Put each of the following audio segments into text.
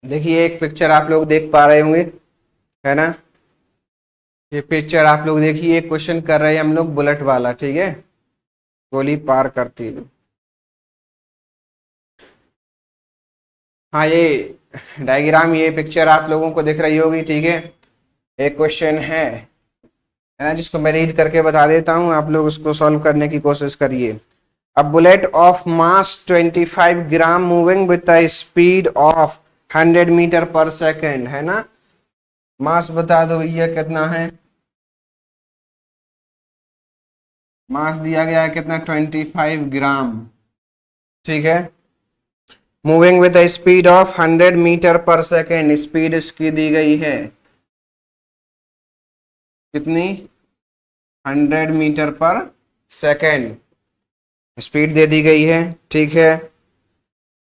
देखिए एक पिक्चर आप लोग देख पा रहे होंगे, है ना। ये पिक्चर आप लोग देखिए, क्वेश्चन कर रहे हैं हम लोग बुलेट वाला, ठीक है। गोली पार करती है। हाँ, ये डायग्राम, ये पिक्चर आप लोगों को दिख रही होगी, ठीक है। एक क्वेश्चन है ना, जिसको मैं रीड करके बता देता हूँ, आप लोग उसको सॉल्व करने की कोशिश करिए। A bullet of mass 25 gram moving with the speed of 100 meter per second, है ना। मास बता दो भैया कितना है। मास दिया गया है कितना, 25 ग्राम, ठीक है। Moving with the speed of 100 meter per second, speed इसकी दी गई है कितनी, 100 मीटर पर सेकेंड स्पीड दे दी गई है, ठीक है।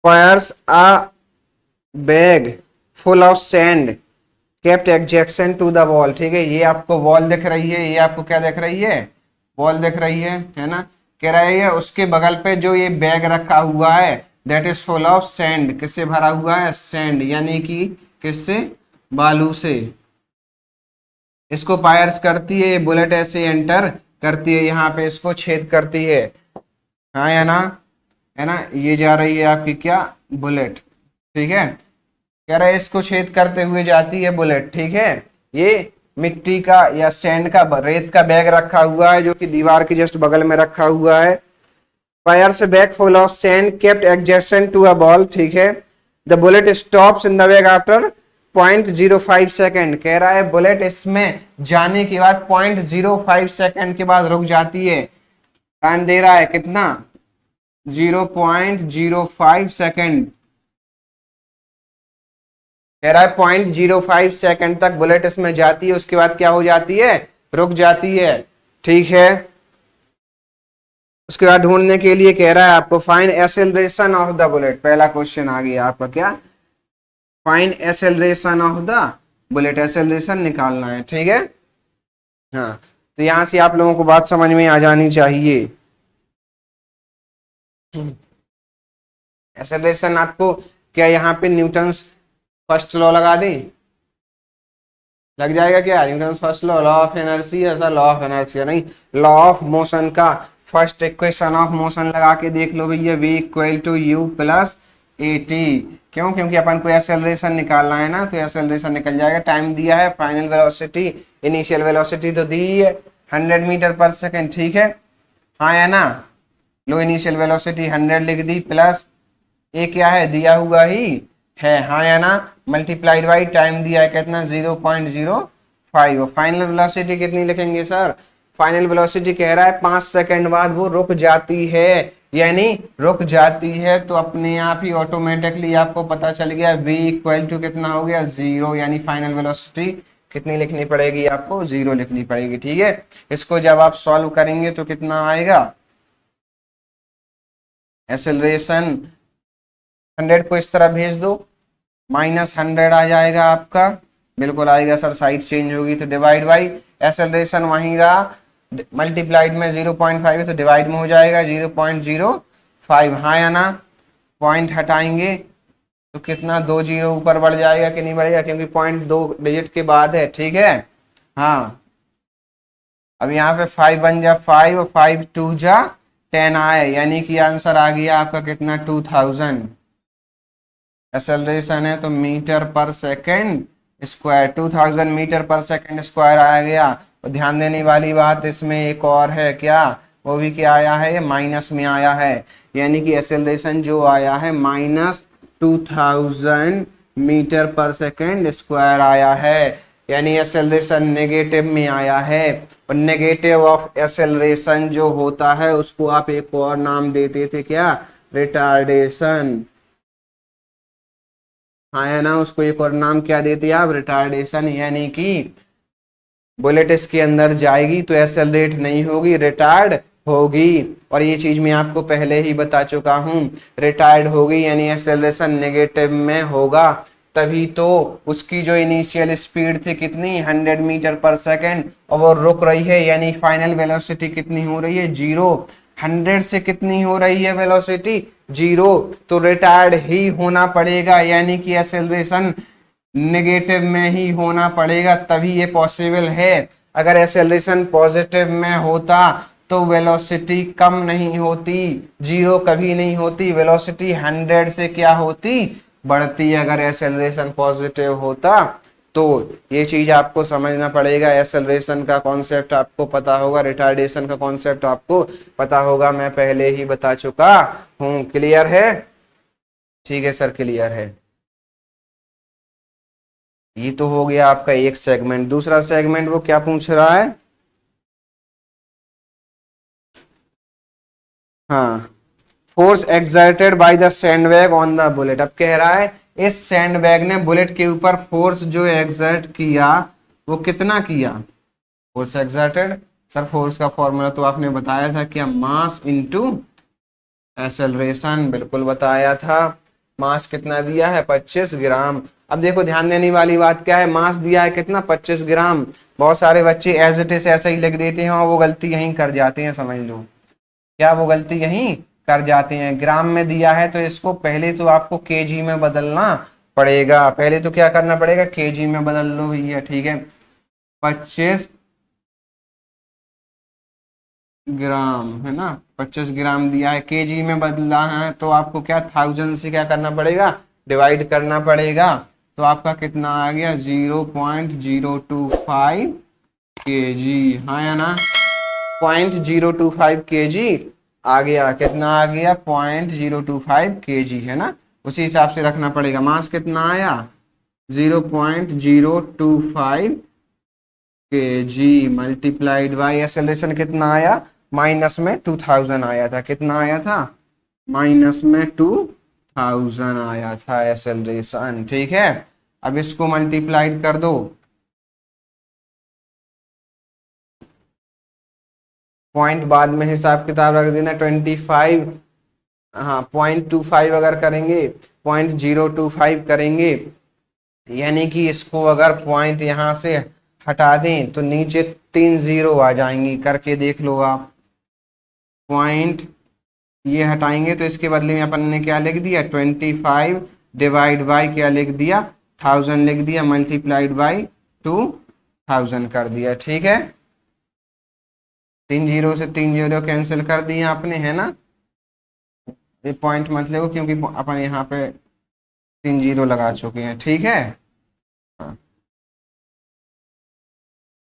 Fires a bag full of sand kept एडजेक्शन टू द वॉल, ठीक है। ये आपको वॉल दिख रही है, ये आपको क्या दिख रही है, वॉल दिख रही है ना। कह रही है उसके बगल पे जो ये बैग रखा हुआ है that is full of sand, किससे भरा हुआ है, सैंड, यानी कि किससे, बालू से। इसको फायर्स करती है, बुलेट ऐसे एंटर करती है, यहाँ पे इसको छेद करती है, हाँ या ना, है ना। ये जा रही है आपकी क्या, बुलेट, ठीक है। कह रहा है इसको छेद करते हुए जाती है बुलेट, ठीक है। ये मिट्टी का या सैंड का, रेत का बैग रखा हुआ है जो कि दीवार के जस्ट बगल में रखा हुआ है। Fires a bag full of sand kept adjacent to a ball, ठीक है। The bullet stops in the bag after 0.05 second, कह रहा है बुलेट इसमें जाने के बाद 0.05 सेकेंड के बाद रुक जाती है। टाइम दे रहा है कितना, 0.05 सेकेंड, कह रहा है 0.05 सेकेंड तक बुलेट इसमें जाती है, उसके बाद क्या हो जाती है, रुक जाती है, ठीक है। उसके बाद ढूंढने के लिए कह रहा है आपको find acceleration of the bullet. पहला क्वेश्चन आ गया आपका क्या, find acceleration of the bullet, acceleration निकालना है, ठीक है। हाँ, तो यहां से आप लोगों को बात समझ में आ जानी चाहिए। एक्सेलरेशन आपको क्या, यहाँ पे न्यूटन्स फर्स्ट लॉ लगा दी, लग जाएगा क्या, Newton first law, law of energy, ऐसा लॉ ऑफ एनर्जी नहीं, लॉ ऑफ मोशन का फर्स्ट इक्वेशन ऑफ मोशन लगा के देख लो भैया, v equal to u plus a t. क्यों, क्योंकि अपन को एक्सेलरेशन निकालना है ना, तो एक्सेलरेशन निकल जाएगा। टाइम दिया है, फाइनल वेलोसिटी, इनिशियल वेलोसिटी तो दी है 100 मीटर पर सेकेंड, ठीक है, हाँ या ना। लो इनिशियल वेलोसिटी 100 लिख दी, प्लस ए क्या है, दिया हुआ ही है, हाँ या ना, मल्टीप्लाइड बाई टाइम दिया है कितना, 0.05। फाइनल वेलोसिटी कितनी लिखेंगे सर, फाइनल वेलोसिटी कह रहा है 5 सेकंड बाद वो रुक जाती है, यानी रुक जाती है, तो अपने आप ही ऑटोमेटिकली आपको पता चल गया v इक्वल टू कितना हो गया, 0, यानी फाइनल वेलोसिटी कितनी लिखनी पड़ेगी आपको, 0 लिखनी पड़ेगी, ठीक है। इसको जब आप सॉल्व करेंगे तो कितना आएगा, एक्सेलरेशन 100 को इस तरह भेज दो, -100 आ जाएगा आपका, बिल्कुल आएगा सर, साइड चेंज होगी तो डिवाइड बाई, एक्सेलरेशन वहीं रहा, मल्टीप्लाइड में 0.5 है तो डिवाइड में हो जाएगा 0.05, हाँ या ना। पॉइंट हटाएंगे तो कितना, 2 जीरो ऊपर बढ़ जाएगा कि नहीं बढ़ेगा, क्योंकि पॉइंट 2 डिजिट के बाद है, ठीक है। हाँ, अब यहाँ पे 5 बन जा 5 और 5 2 जा 10 आए, यानी कि आंसर आ गया आपका कितना, 2000 एक्सेलरेशन है, तो metre per second square, 2000 metre per second square आ गया। और ध्यान देने वाली बात इसमें एक और है क्या, वो भी क्या आया है, ये माइनस में आया है, यानी कि एक्सेलरेशन जो आया है -2000 मीटर पर सेकेंड स्क्वायर आया है, यानी एक्सेलरेशन नेगेटिव में आया है। और नेगेटिव ऑफ एक्सेलरेशन जो होता है उसको आप एक और नाम देते थे क्या, रिटार्डेशन, हाँ है ना, उसको एक और नाम क्या देते हैं आप, रिटार्डेशन, यानी कि बुलेट इसके अंदर जाएगी तो एक्सेलरेट नहीं होगी, रिटार्ड होगी। और ये चीज मैं आपको पहले ही बता चुका हूं, रिटार्ड होगी यानी एक्सेलरेशन नेगेटिव में होगा, तभी तो उसकी जो इनिशियल स्पीड थी कितनी, 100 मीटर पर सेकेंड, और वो रुक रही है, यानी फाइनल वेलोसिटी कितनी हो रही है, 0। 100 से कितनी हो रही है वेलोसिटी, 0, तो रिटार्ड ही होना पड़ेगा, यानी कि एक्सेलरेशन नेगेटिव में ही होना पड़ेगा, तभी ये पॉसिबल है। अगर एक्सेलरेशन पॉजिटिव में होता तो वेलोसिटी कम नहीं होती, 0 कभी नहीं होती, वेलोसिटी 100 से क्या होती, बढ़ती। अगर एक्सेलरेशन पॉजिटिव होता तो ये चीज आपको समझना पड़ेगा। एक्सेलरेशन का कॉन्सेप्ट आपको पता होगा, रिटार्डेशन का कॉन्सेप्ट आपको पता होगा, मैं पहले ही बता चुका हूं। क्लियर है? ठीक है सर, क्लियर है। ये तो हो गया आपका एक सेगमेंट। दूसरा सेगमेंट वो क्या पूछ रहा है? हाँ, force exerted by the sandbag on the bullet. अब कह रहा है इस सैंडबैग ने बुलेट के ऊपर फोर्स जो एक्सर्ट किया वो कितना किया। फोर्स एक्सर्टेड, सर फोर्स का फॉर्मूला तो आपने बताया था, क्या, मास इनटू एक्सेलरेशन, बिल्कुल बताया था। मास कितना दिया है, 25 ग्राम। अब देखो ध्यान देने वाली बात क्या है, मास दिया है कितना, 25 ग्राम। बहुत सारे बच्चे एज इट इज ऐसा ही लिख देते हैं और वो गलती यहीं कर जाते हैं, समझ लो। क्या वो गलती यहीं कर जाते हैं? ग्राम में दिया है तो इसको पहले तो आपको केजी में बदलना पड़ेगा। पहले तो क्या करना पड़ेगा, केजी में बदल लो भैया, ठीक है। 25 ग्राम है ना, 25 ग्राम दिया है, केजी में बदला है तो आपको क्या, 1000 से क्या करना पड़ेगा, डिवाइड करना पड़ेगा। तो आपका कितना आ गया, 0.025 केजी, हाँ या ना, 0.025 केजी आ गया। कितना आ गया, 0.025 केजी, है ना। उसी हिसाब से रखना पड़ेगा। मास कितना आया, 0.025 केजी मल्टीप्लाइड बाई एक्सेलरेशन कितना आया, माइनस में 2000 आया था। कितना आया था, माइनस में 2000 आया था एक्सेलरेशन, ठीक है। अब इसको मल्टीप्लाइड कर दो, पॉइंट बाद में हिसाब किताब रख देना, 25, हाँ 0.25 अगर करेंगे, 0.025 करेंगे, यानी कि इसको अगर पॉइंट यहां से हटा दें तो नीचे 3 0 आ जाएंगी, करके देख लो आप। पॉइंट ये हटाएंगे तो इसके बदले में अपन ने क्या लिख दिया, 25 डिवाइड बाई क्या लिख दिया, 1000 लिख दिया, मल्टीप्लाइड बाई 2000 कर दिया, ठीक है। 3 0 से 3 0 कैंसिल कर दिया आपने, है ना। ये पॉइंट मत लो क्योंकि अपन यहाँ पे 3 0 लगा चुके हैं, ठीक है। हाँ।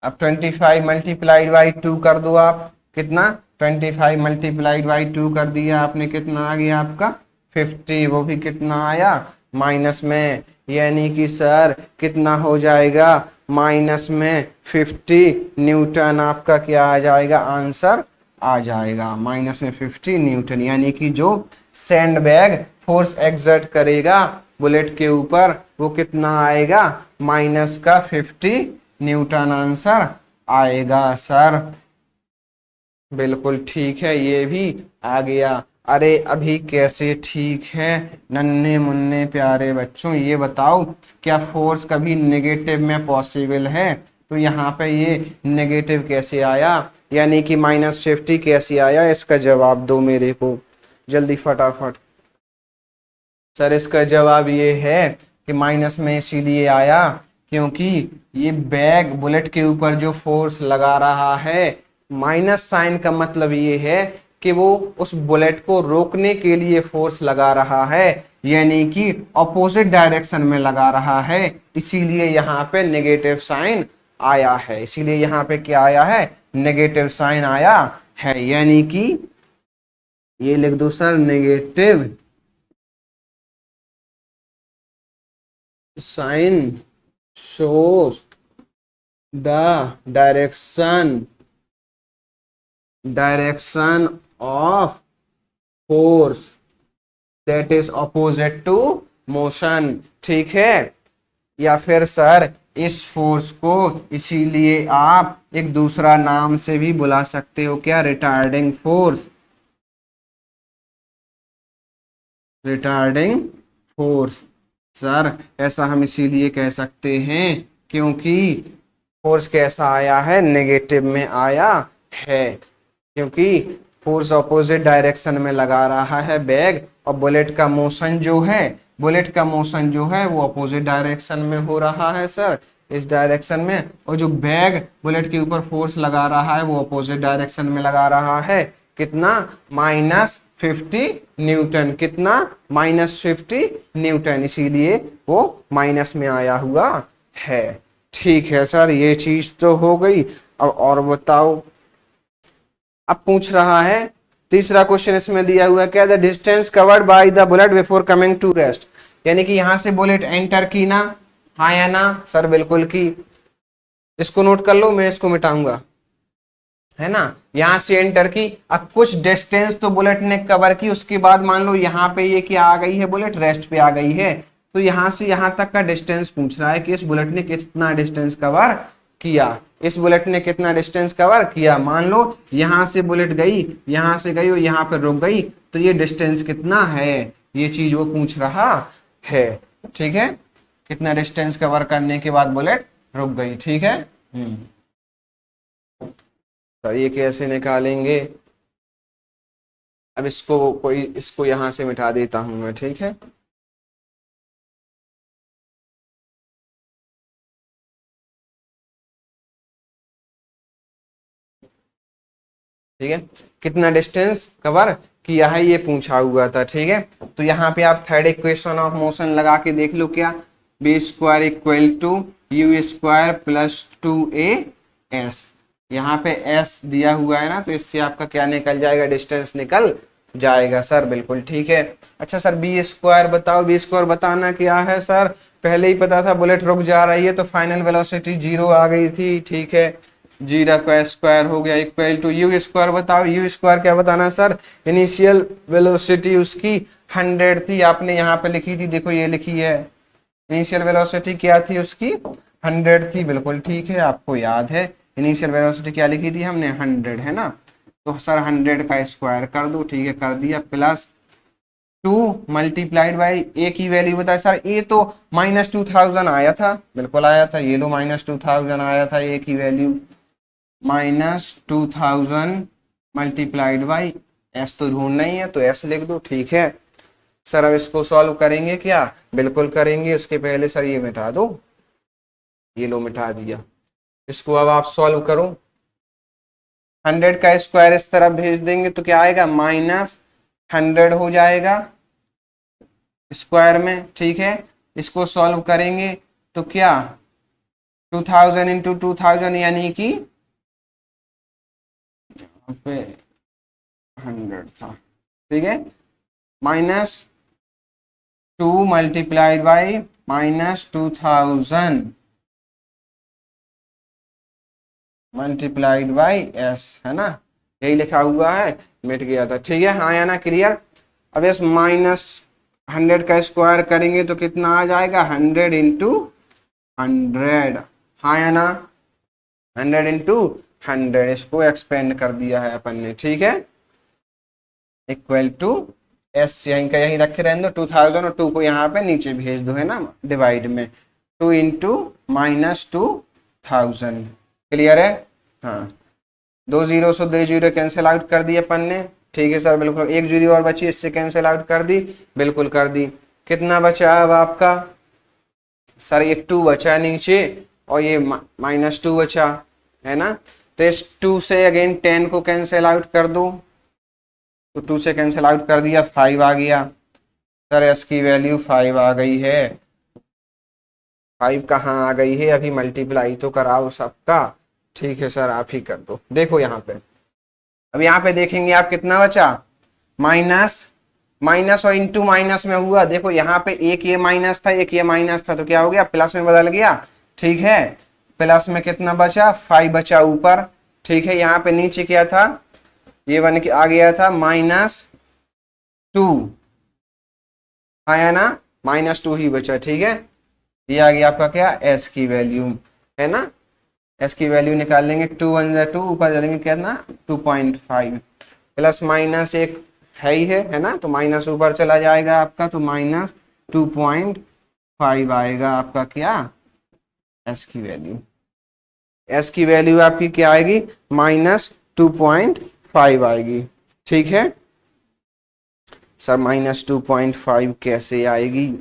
अब 25 मल्टीप्लाइड बाई 2 कर दो आप, कितना, 25 मल्टीप्लाइड बाई 2 कर दिया आपने, कितना आ गया आपका 50, वो भी कितना आया, माइनस में, यानी कि सर कितना हो जाएगा, माइनस में 50 न्यूटन आपका क्या आ जाएगा, आंसर आ जाएगा, माइनस में 50 न्यूटन। यानी कि जो सैंडबैग फोर्स एक्सर्ट करेगा बुलेट के ऊपर वो कितना आएगा, माइनस का 50 न्यूटन आंसर आएगा सर। बिल्कुल ठीक है, ये भी आ गया। अरे अभी कैसे ठीक है नन्हे मुन्ने प्यारे बच्चों, ये बताओ क्या फोर्स कभी नेगेटिव में पॉसिबल है? तो यहाँ पे ये नेगेटिव कैसे आया, यानी कि -50 कैसे आया, इसका जवाब दो मेरे को जल्दी फटाफट। सर इसका जवाब ये है कि माइनस में इसीलिए आया क्योंकि ये बैग बुलेट के ऊपर जो फोर्स लगा रहा है, माइनस साइन का मतलब ये है कि वो उस बुलेट को रोकने के लिए फोर्स लगा रहा है, यानी कि ऑपोजिट डायरेक्शन में लगा रहा है, इसीलिए यहाँ पे नेगेटिव साइन आया है। इसीलिए यहाँ पे क्या आया है, नेगेटिव साइन आया है, यानी कि ये लिख दो sir, negative sign shows the direction of force that is opposite to motion, ठीक है। या फिर सर इस फोर्स को इसीलिए आप एक दूसरा नाम से भी बुला सकते हो, क्या, retarding force, retarding force. Sir ऐसा हम इसीलिए कह सकते हैं क्योंकि फोर्स कैसा आया है, नेगेटिव में आया है, क्योंकि फोर्स ऑपोजिट डायरेक्शन में लगा रहा है बैग, और बुलेट का मोशन जो है, बुलेट का मोशन जो है वो अपोजिट डायरेक्शन में हो रहा है सर, इस डायरेक्शन में, और जो बैग बुलेट के ऊपर फोर्स लगा रहा है वो अपोजिट डायरेक्शन में लगा रहा है, कितना, -50 न्यूटन, कितना, -50 न्यूटन, इसीलिए वो माइनस में आया हुआ है। ठीक है सर, ये चीज तो हो गई। अब और बताओ, अब पूछ रहा है तीसरा क्वेश्चन इसमें दिया हुआ है, क्या the distance covered by the bullet before coming to rest, यानी कि यहां से बुलेट एंटर की ना, हाँ या ना सर, बिल्कुल की। इसको नोट कर लो, मैं इसको मिटाऊंगा, है ना, यहां से एंटर की, अब कुछ डिस्टेंस तो बुलेट ने कवर की, उसके बाद मान लो यहाँ पे ये क्या आ गई है, बुलेट रेस्ट पे आ गई है, तो यहां से यहां तक का डिस्टेंस पूछ रहा है कि इस बुलेट ने कितना डिस्टेंस कवर किया, इस बुलेट ने कितना डिस्टेंस कवर किया। मान लो यहां से बुलेट गई, यहां से गई और यहां पर रुक गई, तो ये डिस्टेंस कितना है, ये चीज वो पूछ रहा है। ठीक है, कितना डिस्टेंस कवर करने के बाद बुलेट रुक गई। ठीक है, तो ये कैसे निकालेंगे, अब इसको यहां से मिटा देता हूं मैं। ठीक है, ठीक है, कितना डिस्टेंस कवर किया है ये पूछा हुआ था। ठीक है, तो यहाँ पे आप थर्ड इक्वेशन ऑफ मोशन लगा के देख लो, क्या, v square equal to u square plus 2as, यहाँ पे s दिया हुआ है ना, तो इससे आपका क्या निकल जाएगा, डिस्टेंस निकल जाएगा सर, बिल्कुल ठीक है। अच्छा सर, बी स्क्वायर बताओ, बी स्क्वायर बताना क्या है सर, पहले ही पता था बुलेट रुक जा रही है तो फाइनल वेलोसिटी 0 आ गई थी। ठीक है, 0 का स्क्वायर हो गया इक्वल टू यू स्क्वायर, बताओ यू स्क्वायर क्या बताना सर, इनिशियल वेलोसिटी उसकी 100 थी, आपने यहाँ पे लिखी थी, देखो ये लिखी है, इनिशियल वेलोसिटी क्या थी उसकी, 100 थी, बिल्कुल ठीक है, आपको याद है इनिशियल वेलोसिटी क्या लिखी थी हमने, 100, है ना, तो सर 100 का स्क्वायर कर दो। ठीक है, कर दिया, प्लस 2 मल्टीप्लाइड बाई ए की वैल्यू बताए सर, ए तो -2000 आया था, बिल्कुल आया था, ये लो -2000 आया था ए की वैल्यू, -2000 मल्टीप्लाइड बाई एस तो ढूंढना ही है तो एस लिख दो। ठीक है सर, अब इसको सॉल्व करेंगे क्या, बिल्कुल करेंगे, उसके पहले सर ये मिटा दो, ये लो मिटा दिया, इसको अब आप सॉल्व करो, 100 का स्क्वायर इस तरफ भेज देंगे तो क्या आएगा, -100 हो जाएगा स्क्वायर में। ठीक है, इसको सॉल्व करेंगे तो क्या, 2000 इंटू 2000 यानी कि पे 100 था। ठीक है, -2 multiplied by -2000 multiplied by S, है ना, यही लिखा हुआ है, मिट गया था। ठीक है, हाँ या ना, क्लियर। अब इस -100 का स्क्वायर करेंगे तो कितना आ जाएगा, 100 इंटू 100, हाँ या ना, 100 इंटू 100, इसको एक्सपेंड कर दिया है अपन ने। ठीक है, इक्वल टू एस यहीं का यहीं रखे रहने दो, 2000 और 2 को यहाँ पे नीचे भेज दो, है ना, डिवाइड में, 2 इंटू -2000, क्लियर है। हाँ, 2 जीरो से 2 जीरो कैंसिल आउट कर दिए अपन ने। ठीक है सर, बिल्कुल, 1 जीरो और बची, इससे कैंसिल आउट कर दी, बिल्कुल कर दी। कितना बचा अब आपका सर, ये 2 बचा नीचे और ये -2 बचा, है ना, तो इस 2 से अगेन 10 को कैंसिल आउट कर दो, तो 2 से कैंसिल आउट कर दिया, 5 आ गया सर, एस की वैल्यू 5 आ गई है। 5 कहाँ आ गई है, अभी मल्टीप्लाई तो कराओ सबका। ठीक है सर, आप ही कर दो, देखो यहाँ पे, अब यहाँ पे देखेंगे आप कितना बचा, माइनस माइनस और इंटू माइनस में हुआ, देखो यहाँ पे एक ये माइनस था, एक ये माइनस था, तो क्या हो गया, प्लस में बदल गया। ठीक है, प्लस में कितना बचा, 5 बचा ऊपर। ठीक है, यहाँ पे नीचे क्या था, ये बन के आ गया था -2, आया ना, -2 ही बचा। ठीक है, ये आ गया आपका क्या, एस की वैल्यू, है ना, एस की वैल्यू निकाल लेंगे, 2 1 जा 2, ऊपर चलेंगे कितना, 2.5, प्लस माइनस एक है ही है ना, तो माइनस ऊपर चला जाएगा आपका, तो -2.5 आएगा आपका क्या, एस की वैल्यू, एस की वैल्यू आपकी क्या आएगी, -2.5 आएगी। ठीक है सर, -2.5 कैसे आएगी?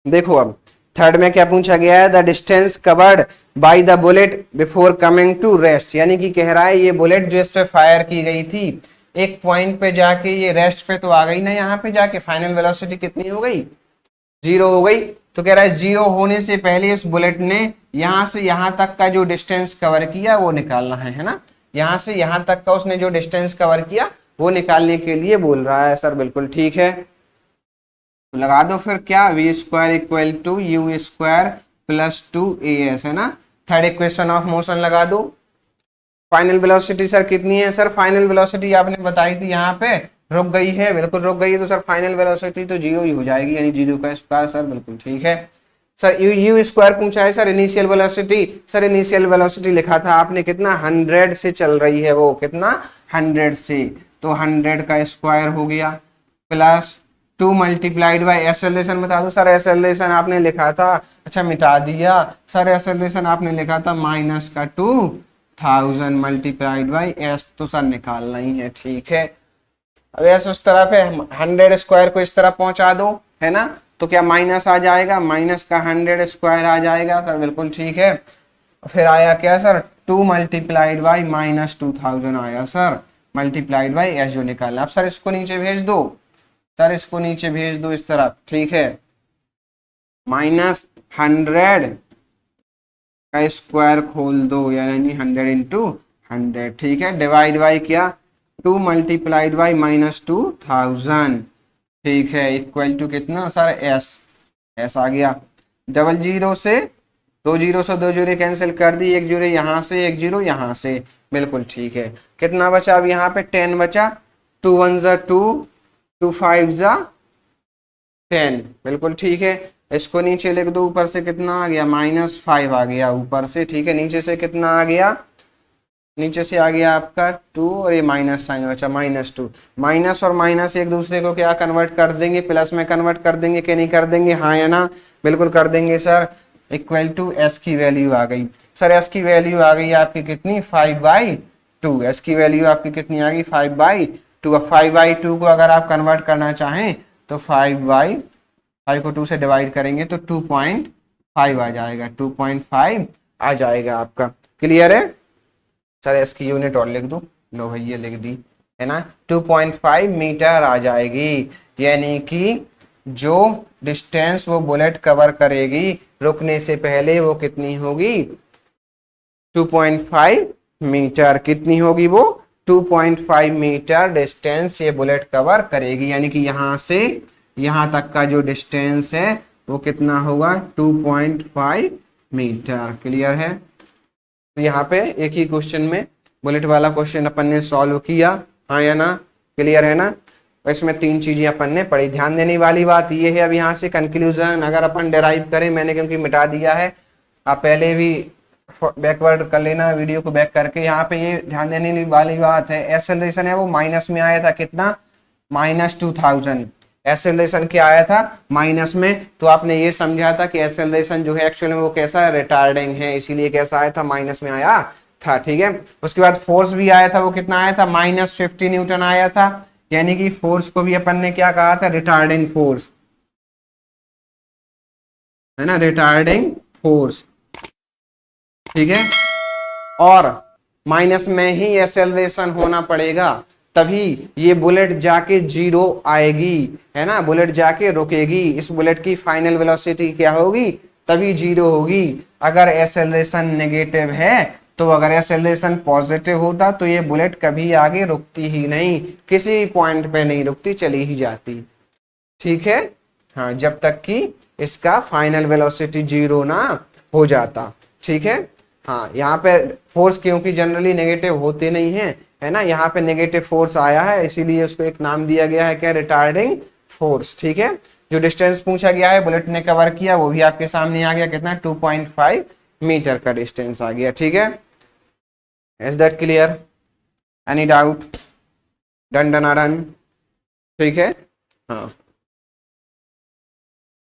देखो अब थर्ड में क्या पूछा गया है, the distance covered by the bullet before coming to rest, यानी कि कह रहा है ये बुलेट जो इस पे फायर की गई थी एक पॉइंट पे जाके ये रेस्ट पे तो आ गई ना, यहाँ पे जाके फाइनल वेलोसिटी कितनी हो गई? 0 हो गई। तो कह रहा है 0 होने से पहले इस बुलेट ने यहां से यहां तक का जो डिस्टेंस कवर किया वो निकालना है ना, यहां से यहां तक का उसने जो डिस्टेंस कवर किया वो निकालने के लिए बोल रहा है। सर बिल्कुल ठीक है, तो लगा दो फिर क्या, v square equal to u square plus 2as है ना। थर्ड इक्वेशन ऑफ मोशन लगा दो। फाइनल वेलोसिटी सर कितनी है? सर फाइनल वेलोसिटी आपने बताई थी यहाँ पे रुक गई है, बिल्कुल रुक गई है, तो सर फाइनल वेलोसिटी तो 0 ही हो जाएगी, यानी 0 का स्क्वायर। सर बिल्कुल ठीक है। सर यू स्क्वायर पूछा है sir, initial velocity. Sir initial velocity लिखा था आपने कितना, 100 से चल रही है वो, कितना 100 से, तो 100 का स्क्वायर हो गया प्लस 2 मल्टीप्लाइड बाई एक्सेलरेशन बता दो। सर एक्सेलरेशन आपने लिखा था, अच्छा मिटा दिया सर, एक्सेलरेशन आपने लिखा था माइनस का 2000 मल्टीप्लाइड बाई एस, तो सर निकालना ही है। ठीक है, अब ऐसे उस तरह पे 100 स्क्वायर को इस तरह पहुंचा दो है ना, तो क्या माइनस आ जाएगा, माइनस का 100 स्क्वायर आ जाएगा। सर बिल्कुल ठीक है, फिर आया क्या सर, 2 मल्टीप्लाइड बाई -2000 आया सर, मल्टीप्लाइड बाई एस जो निकालना। अब सर इसको नीचे भेज दो, सर इसको नीचे भेज दो इस तरफ। ठीक है, -100 का स्क्वायर खोल दो, यानी 100 इंटू 100। ठीक है, डिवाइड बाई क्या, 2 मल्टीप्लाइड बाई -2000। ठीक है, इक्वल टू कितना सर, एस आ गया। डबल जीरो से दो जीरो कैंसिल कर दी, एक जीरो यहाँ से, एक जीरो यहाँ से, बिल्कुल ठीक है। कितना बचा अब यहाँ पे, 10 बचा, 2 1 जा 2, 2 5 जा 10, बिल्कुल ठीक है। इसको नीचे लिख दो, ऊपर से कितना आ गया, -5 आ गया ऊपर से। ठीक है, नीचे से कितना आ गया, नीचे से आ गया आपका 2, और ये माइनस साइन बचा -2। माइनस और माइनस एक दूसरे को क्या कन्वर्ट कर देंगे, प्लस में कन्वर्ट कर देंगे कि नहीं कर देंगे, हाँ या ना, बिल्कुल कर देंगे सर। इक्वल टू एस की वैल्यू आ गई सर, एस की वैल्यू आ गई आपकी कितनी, 5/2। एस की वैल्यू आपकी कितनी आ गई, 5/2। अब 5/2 को अगर आप कन्वर्ट करना चाहें तो 5 को 2 से डिवाइड करेंगे तो 2.5 आ जाएगा, 2.5 आ जाएगा आपका। क्लियर है सर, एस की यूनिट और लिख दो, लो भैया लिख दी है ना, 2.5 मीटर आ जाएगी। यानी कि जो डिस्टेंस वो बुलेट कवर करेगी रुकने से पहले वो कितनी होगी, 2.5 मीटर। कितनी होगी वो, 2.5 मीटर डिस्टेंस ये बुलेट कवर करेगी, यानी कि यहाँ से यहाँ तक का जो डिस्टेंस है वो कितना होगा, 2.5 मीटर। क्लियर है, तो यहाँ पे एक ही क्वेश्चन में बुलेट वाला क्वेश्चन अपन ने सॉल्व किया, हाँ या ना, क्लियर है ना। इसमें 3 चीजें अपन ने पढ़ी। ध्यान देने वाली बात ये है, अब यहाँ से कंक्लूजन अगर अपन डिराइव करें, मैंने क्योंकि मिटा दिया है, आप पहले भी बैकवर्ड कर लेना वीडियो को बैक करके। यहाँ पे ये ध्यान देने वाली बात है, एक्सेलरेशन है वो माइनस में आया था, कितना, -2000। एक्सेलरेशन क्या आया था, माइनस में, तो आपने ये समझा था कि एक्सेलरेशन जो है एक्चुअली में वो कैसा है, रिटार्डिंग है, इसीलिए कैसा आया था, माइनस में आया था। ठीक है, उसके बाद फोर्स भी आया था, वो कितना आया था, -50 न्यूटन आया था, यानी कि फोर्स को भी अपन ने क्या कहा था, रिटार्डिंग फोर्स है ना, रिटार्डिंग फोर्स। ठीक है, और माइनस में ही एक्सेलरेशन होना पड़ेगा, तभी ये बुलेट जाके 0 आएगी, है ना, बुलेट जाके रुकेगी। इस बुलेट की फाइनल वेलोसिटी क्या होगी, तभी 0 होगी। अगर एक्सेलरेशन नेगेटिव है, तो अगर एक्सेलरेशन पॉजिटिव होता तो ये बुलेट कभी आगे रुकती ही नहीं, किसी पॉइंट पे नहीं रुकती, चली ही जाती। ठीक है, हाँ, जब तक कि इसका फाइनल वेलोसिटी 0 ना हो जाता। ठीक है, हाँ, यहाँ पे फोर्स क्योंकि जनरली नेगेटिव होते नहीं हैं, है ना, यहाँ पे नेगेटिव फोर्स आया है इसीलिए उसको एक नाम दिया गया है क्या, रिटार्डिंग फोर्स। ठीक है, जो डिस्टेंस पूछा गया है बुलेट ने कवर किया वो भी आपके सामने आ गया, कितना 2.5 मीटर का डिस्टेंस आ गया। ठीक है, is that clear, any doubt, done done done. ठीक है, हाँ।